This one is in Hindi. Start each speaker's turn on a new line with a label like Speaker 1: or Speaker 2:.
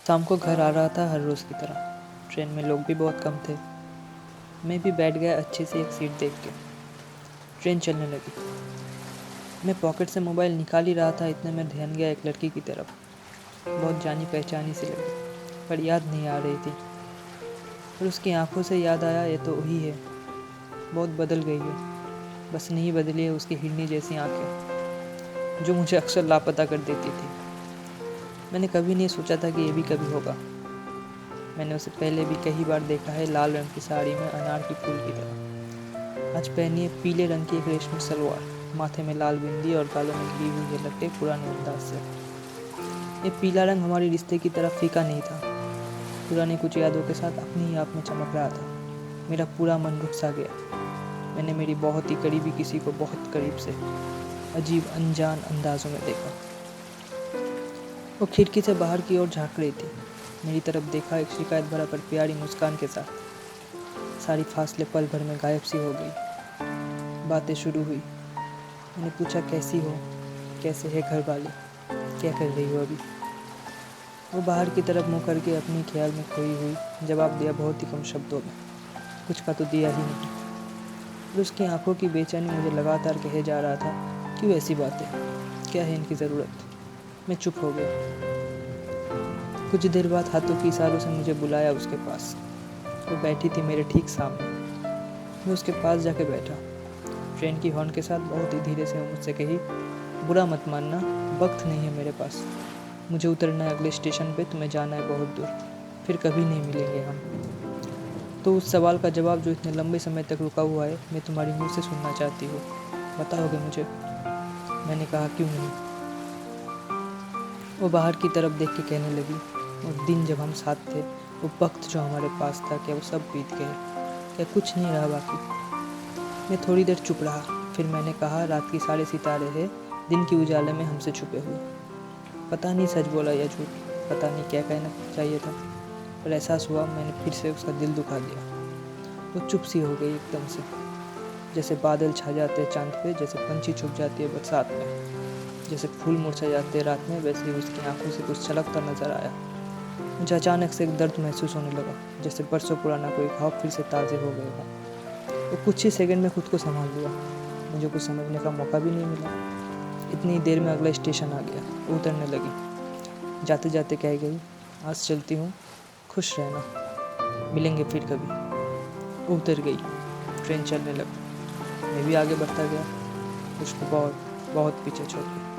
Speaker 1: शाम को घर आ रहा था हर रोज़ की तरह। ट्रेन में लोग भी बहुत कम थे। मैं भी बैठ गया अच्छे से एक सीट देख के। ट्रेन चलने लगी। मैं पॉकेट से मोबाइल निकाल ही रहा था, इतने में ध्यान गया एक लड़की की तरफ। बहुत जानी पहचानी सी लगी, पर याद नहीं आ रही थी। पर उसकी आंखों से याद आया, ये तो वही है। बहुत बदल गई है, बस नहीं बदली है उसकी हिरनी जैसी आंखें, जो मुझे अक्सर लापता कर देती थी। मैंने कभी नहीं सोचा था कि ये भी कभी होगा। मैंने उसे पहले भी कई बार देखा है, लाल रंग की साड़ी में अनार की फूल की तरह। आज पहनी है पीले रंग की एक रेशमी सलवार, माथे में लाल बिंदी और गालों में गिरी हुई है लटे पुराने अंदाज से। ये पीला रंग हमारे रिश्ते की तरफ फीका नहीं था, पुरानी कुछ यादों के साथ अपने ही आप में चमक रहा था। मेरा पूरा मन रुक सा गया। मैंने मेरी बहुत ही करीबी किसी को बहुत करीब से, अजीब अनजान अंदाजों में देखा। वो खिड़की से बाहर की ओर झांक रही थी। मेरी तरफ देखा, एक शिकायत भरा पर प्यारी मुस्कान के साथ। सारी फासले पल भर में गायब सी हो गई। बातें शुरू हुई। मैंने पूछा, कैसी हो, कैसे है घर वाले, क्या कर रही हो अभी। वो बाहर की तरफ मुँह करके अपनी ख्याल में खोई हुई जवाब दिया, बहुत ही कम शब्दों में। कुछ का तो दिया ही नहीं। और उसकी आंखों की बेचैनी मुझे लगातार कहे जा रहा था, क्यों ऐसी बातें, क्या है इनकी ज़रूरत। मैं चुप हो गया। कुछ देर बाद हाथों के इशारों से मुझे बुलाया उसके पास। वो बैठी थी मेरे ठीक सामने। मैं उसके पास जाके बैठा। ट्रेन की हॉर्न के साथ बहुत ही धीरे से वो मुझसे कही, बुरा मत मानना, वक्त नहीं है मेरे पास। मुझे उतरना है अगले स्टेशन पे, तुम्हें जाना है बहुत दूर, फिर कभी नहीं मिलेंगे हम। तो उस सवाल का जवाब जो इतने लंबे समय तक रुका हुआ है, मैं तुम्हारी मुँह से सुनना चाहती हूँ। बताओगे मुझे? मैंने कहा, क्यों नहीं। वो बाहर की तरफ देख के कहने लगी, वो दिन जब हम साथ थे, वो वक्त जो हमारे पास था, क्या वो सब बीत गए? क्या कुछ नहीं रहा बाकी? मैं थोड़ी देर चुप रहा। फिर मैंने कहा, रात की सारे सितारे हैं, दिन की उजाले में हमसे छुपे हुए। पता नहीं सच बोला या झूठ, पता नहीं क्या कहना चाहिए था, पर एहसास हुआ मैंने फिर से उसका दिल दुखा दिया। वो चुप सी हो गई एकदम से, जैसे बादल छा जाते हैं चांद पे, जैसे पंछी छुप जाती है बरसात में, जैसे फूल मुरझा जाते हैं रात में, वैसे ही उसकी आंखों से कुछ छलकता नजर आया। मुझे अचानक से एक दर्द महसूस होने लगा, जैसे बरसों पुराना कोई घाव फिर से ताज़े हो गए हो। वो कुछ ही सेकंड में खुद को संभाल लिया। मुझे कुछ समझने का मौका भी नहीं मिला। इतनी देर में अगला स्टेशन आ गया। वो उतरने लगी। जाते जाते कह गई, आज चलती हूँ, खुश रहना, मिलेंगे फिर कभी। वो उतर गई। ट्रेन चलने लगी। मैं भी आगे बढ़ता गया, उसको बहुत बहुत पीछे छोड़ के।